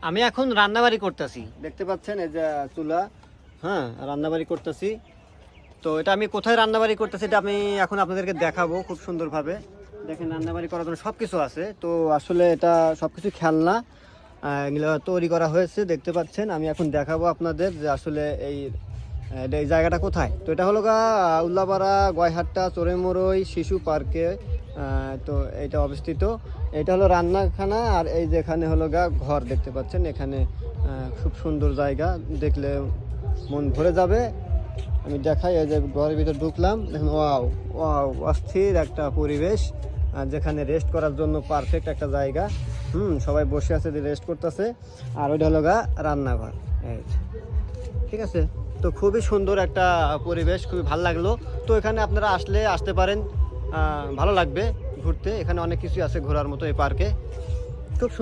আমি এখন রান্নাবাড়ি করতেছি, দেখতে পাচ্ছেন এই যে চুলা। হ্যাঁ, রান্নাবাড়ি করতেছি। তো এটা আমি কোথায় রান্নাবাড়ি করতেছি এটা আমি এখন আপনাদেরকে দেখাবো খুব সুন্দরভাবে। দেখেন রান্নাবাড়ি করার জন্য সব কিছু আছে। তো আসলে এটা সব কিছু খেলনা এগুলো তৈরি করা হয়েছে, দেখতে পাচ্ছেন। আমি এখন দেখাবো আপনাদের যে আসলে এই জায়গাটা কোথায়। তো এটা হলো উল্লাপাড়া গয়হাট্টা চোরেমরই শিশু পার্কে। তো এটা অবস্থিত। এটা হলো রান্নাখানা, আর এই যেখানে হলো ঘর দেখতে পাচ্ছেন। এখানে খুব সুন্দর জায়গা, দেখলে মন ভরে যাবে। আমি দেখাই, এই যে ঘরের ভিতর ঢুকলাম, দেখুন ওয়াও ওয়াও, অস্থির একটা পরিবেশ, যেখানে রেস্ট করার জন্য পারফেক্ট একটা জায়গা। সবাই বসে আছে, রেস্ট করতেছে। আর ওইটা হলো রান্নাঘর। এই ঠিক আছে। তো খুবই সুন্দর একটা পরিবেশ, খুবই ভালো লাগলো। তো এখানে আপনারা আসতে পারেন, ভালো লাগবে ঘুরতে। এখানে অনেক কিছু আছে ঘোরার মতো এই পার্কে, খুব সুন্দর।